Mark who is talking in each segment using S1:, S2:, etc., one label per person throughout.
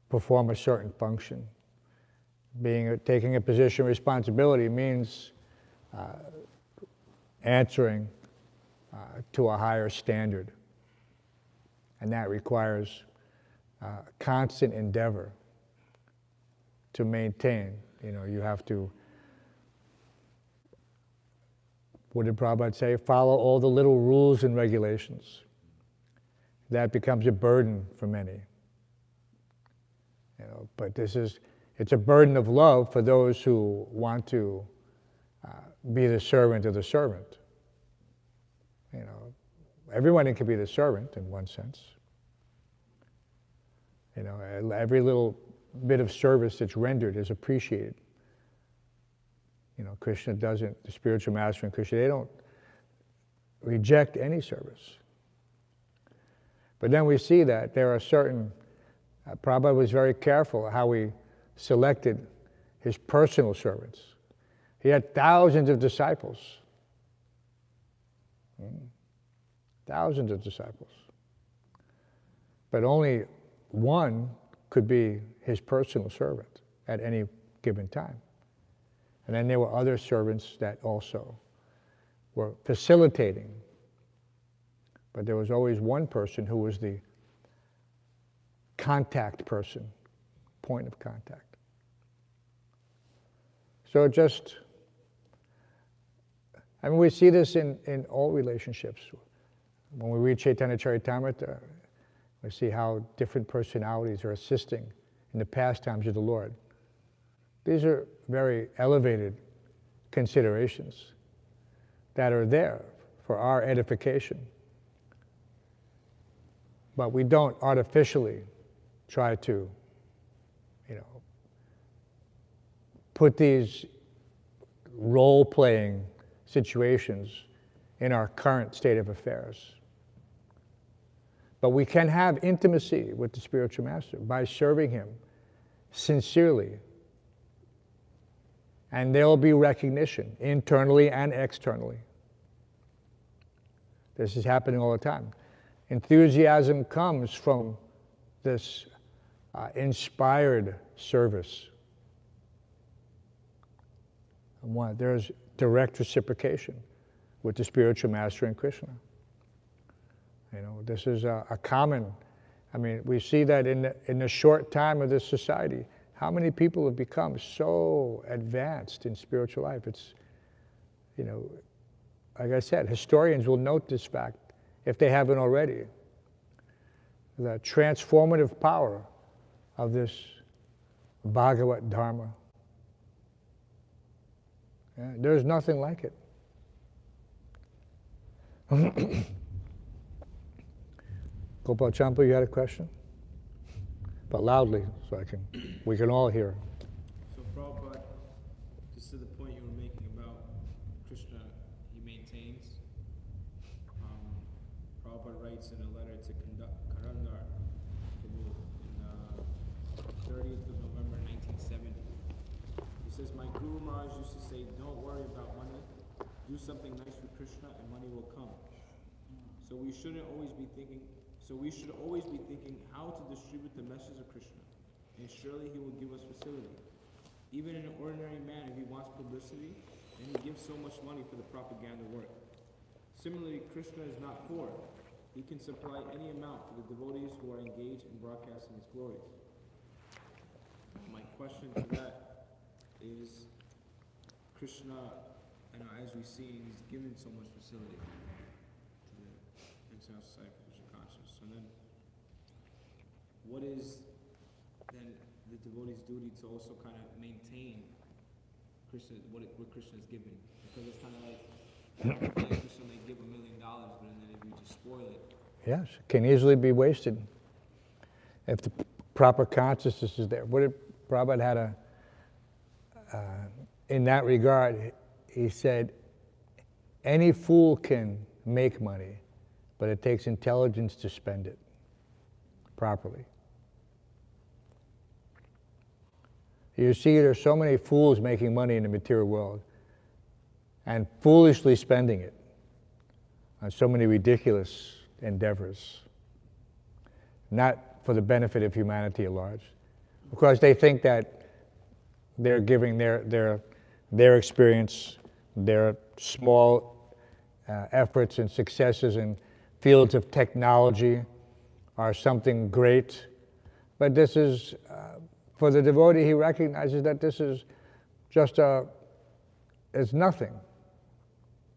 S1: perform a certain function. Taking a position of responsibility means answering to a higher standard. And that requires constant endeavor to maintain. You have to, what did Prabhupada say? Follow all the little rules and regulations. That becomes a burden for many. But it's a burden of love for those who want to be the servant of the servant. Everyone can be the servant in one sense. Every little bit of service that's rendered is appreciated. Krishna doesn't, the spiritual master and Krishna, they don't reject any service. But then we see that there are certain, Prabhupada was very careful how he selected his personal servants. He had thousands of disciples. Thousands of disciples. But only one could be his personal servant at any given time. And then there were other servants that also were facilitating. But there was always one person who was the contact person, point of contact. So we see this in all relationships. When we read Chaitanya Charitamrita, we see how different personalities are assisting in the pastimes of the Lord. These are very elevated considerations that are there for our edification. But we don't artificially try to, put these role-playing situations in our current state of affairs. But we can have intimacy with the spiritual master by serving him sincerely. And there will be recognition, internally and externally. This is happening all the time. Enthusiasm comes from this inspired service. And there's direct reciprocation with the spiritual master and Krishna. This is a common, we see that in the short time of this society, how many people have become so advanced in spiritual life. It's, like I said, historians will note this fact, if they haven't already. The transformative power of this Bhagavat Dharma. Yeah, there's nothing like it. Gopal Champa, you had a question? But loudly, so we can all hear.
S2: So Prabhupada, just to the point you were making about Krishna, he maintains. Prabhupada writes in a letter to Karandar Prabhu in 30th of November 1970. He says, "My Guru Maharaj used to say, don't worry about money. Do something nice for Krishna and money will come. So we should always be thinking how to distribute the message of Krishna, and surely he will give us facility. Even an ordinary man, if he wants publicity, then he gives so much money for the propaganda work. Similarly, Krishna is not poor. He can supply any amount to the devotees who are engaged in broadcasting his glories." My question to that is, Krishna, as we see, he's given so much facility to the International Society for Krishna Consciousness. So then, what is then the devotee's duty to also kind of maintain Krishna, what Krishna is giving? Because it's kind of like Krishna may give $1 million, but then if you just spoil it.
S1: Yes, it can easily be wasted if the proper consciousness is there. What did Prabhupada had in that regard, he said, any fool can make money, but it takes intelligence to spend it properly. You see, there's so many fools making money in the material world and foolishly spending it on so many ridiculous endeavors, not for the benefit of humanity at large. because they think that they're giving their experience, their small efforts and successes in fields of technology are something great. But this is, for the devotee, he recognizes that this is just it's nothing,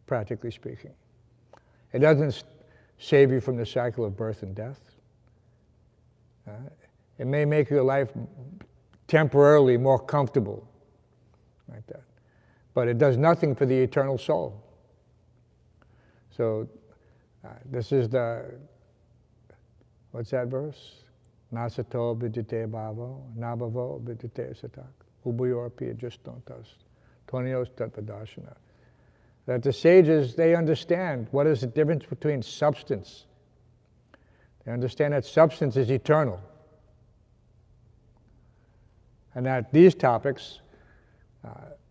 S1: practically speaking. It doesn't save you from the cycle of birth and death. It may make your life temporarily more comfortable, like that. But it does nothing for the eternal soul. So this is what's that verse? Nasato vidyate bhavo, nabhavo vidyate satak, ubayorpi ajustontas, tonios tattvadarshana. That the sages, they understand what is the difference between substance. They understand that substance is eternal. And that these topics,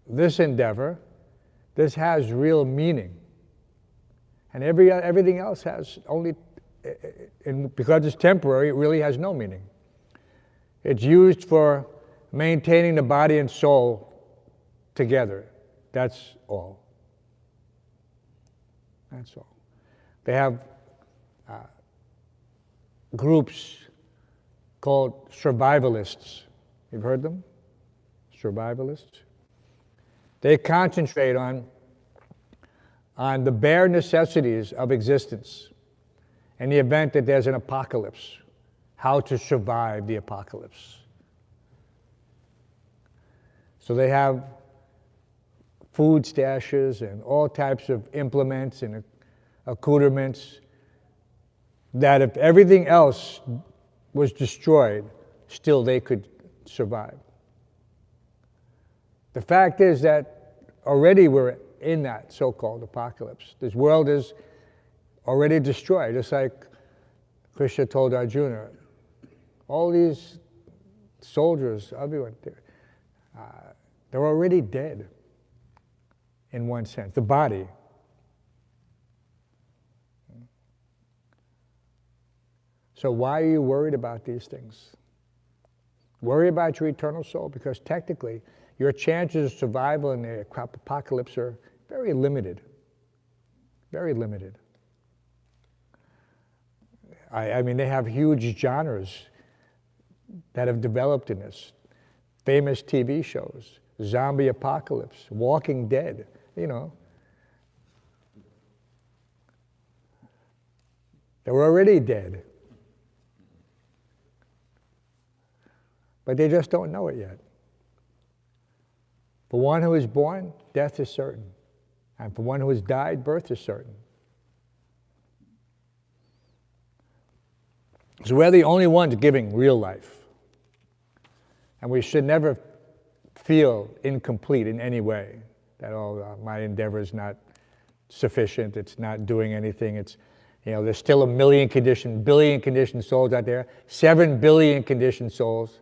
S1: this endeavor, this has real meaning. And everything else has only, and because it's temporary, it really has no meaning. It's used for maintaining the body and soul together. That's all. That's all. They have groups called survivalists. You've heard them? Survivalists. They concentrate on the bare necessities of existence in the event that there's an apocalypse, how to survive the apocalypse. So they have food stashes and all types of implements and accoutrements that if everything else was destroyed, still they could survive. The fact is that already we're in that so-called apocalypse. This world is already destroyed, just like Krishna told Arjuna. All these soldiers, everyone, they're already dead in one sense, the body. So why are you worried about these things? Worry about your eternal soul, because technically your chances of survival in the apocalypse are very limited. Very limited. I mean, they have huge genres that have developed in this. Famous TV shows, zombie apocalypse, Walking Dead, you know. They were already dead. But they just don't know it yet. For one who is born, death is certain. And for one who has died, birth is certain. So we're the only ones giving real life. And we should never feel incomplete in any way, that, my endeavor is not sufficient, it's not doing anything, there's still 1 million billion conditioned souls out there, 7 billion conditioned souls.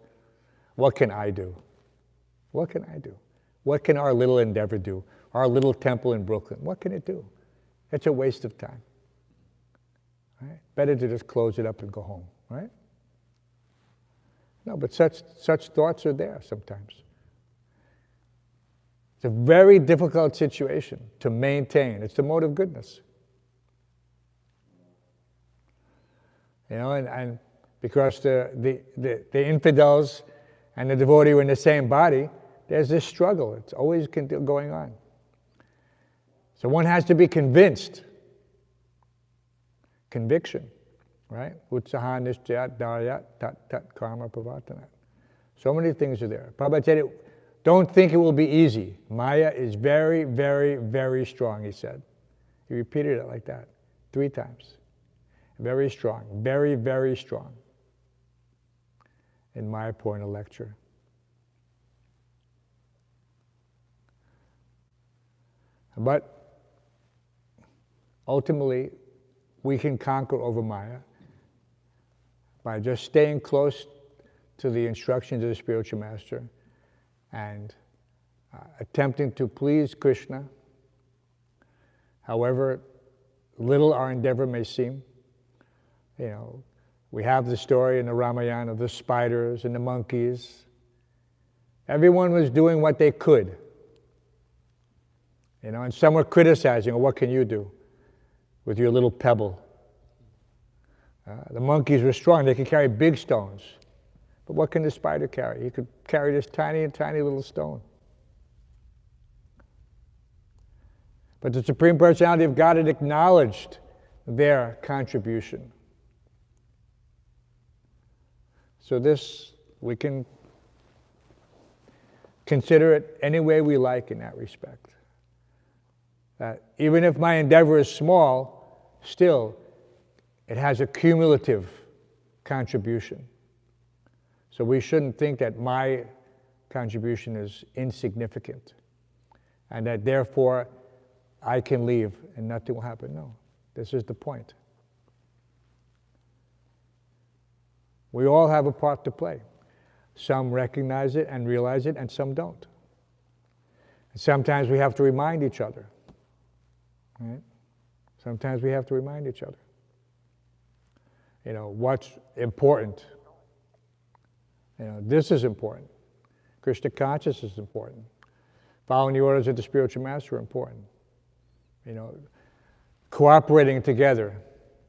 S1: What can I do? What can I do? What can our little endeavor do? Our little temple in Brooklyn, what can it do? It's a waste of time. Right? Better to just close it up and go home, right? No, but such thoughts are there sometimes. It's a very difficult situation to maintain. It's the mode of goodness. And because the infidels and the devotee were in the same body, there's this struggle. It's always going on. So one has to be convinced. Conviction, right? Utsaha nishchayat dharyat tat tat karma pravartanat. So many things are there. Prabhupada said, don't think it will be easy. Maya is very, very, very strong, he said. He repeated it like that 3 times. Very strong, very, very strong. In Mayapur in a lecture. But ultimately, we can conquer over Maya by just staying close to the instructions of the spiritual master and attempting to please Krishna, however little our endeavor may seem. We have the story in the Ramayana of the spiders and the monkeys. Everyone was doing what they could. And some were criticizing, well, what can you do with your little pebble? The monkeys were strong, they could carry big stones. But what can the spider carry? He could carry this tiny, tiny little stone. But the Supreme Personality of God had acknowledged their contribution. So this, we can consider it any way we like in that respect. That even if my endeavor is small, still, it has a cumulative contribution. So we shouldn't think that my contribution is insignificant and that therefore I can leave and nothing will happen. No, this is the point. We all have a part to play. Some recognize it and realize it, and some don't. And sometimes we have to remind each other. Right? Sometimes we have to remind each other. What's important. This is important. Krishna consciousness is important. Following the orders of the spiritual master are important. Cooperating together,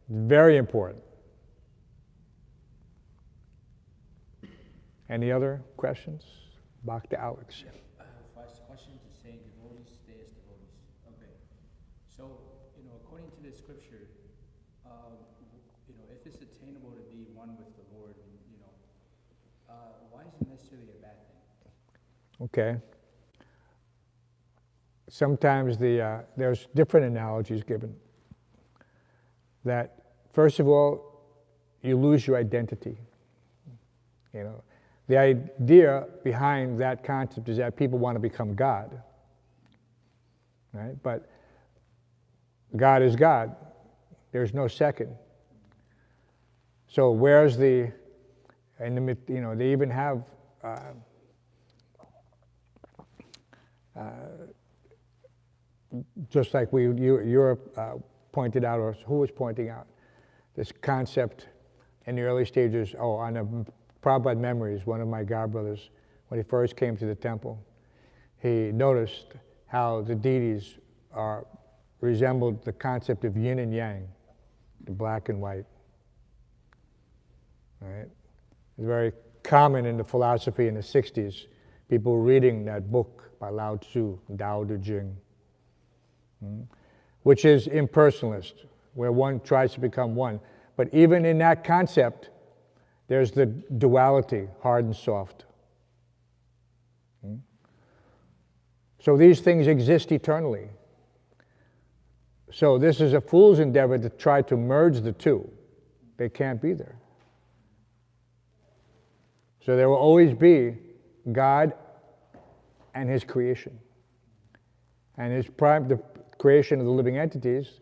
S1: very important. Any other questions? Back to Alex.
S3: First question to say devotees stay as devotees. Okay. So, according to the scripture, if it's attainable to be one with the Lord, why is it necessarily a bad thing?
S1: Okay. Sometimes there's different analogies given. That, first of all, you lose your identity. The idea behind that concept is that people want to become God. Right? But God is God. There's no second. So where's they even have just like Europe pointed out, or who was pointing out, this concept in the early stages, on the Prabhupada Memories, one of my godbrothers, when he first came to the temple, he noticed how the deities resembled the concept of yin and yang, the black and white. Right? It's very common in the philosophy in the 60s, people were reading that book by Lao Tzu, Tao Te Ching, which is impersonalist, where one tries to become one. But even in that concept, there's the duality, hard and soft. So these things exist eternally. So this is a fool's endeavor to try to merge the two. They can't be there. So there will always be God and His creation. And the creation of the living entities,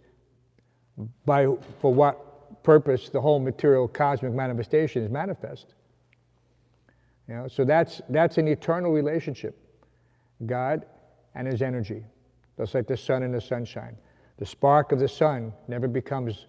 S1: for what purpose the whole material cosmic manifestation is manifest. So that's an eternal relationship. God and His energy, just like the sun and the sunshine. The spark of the sun never becomes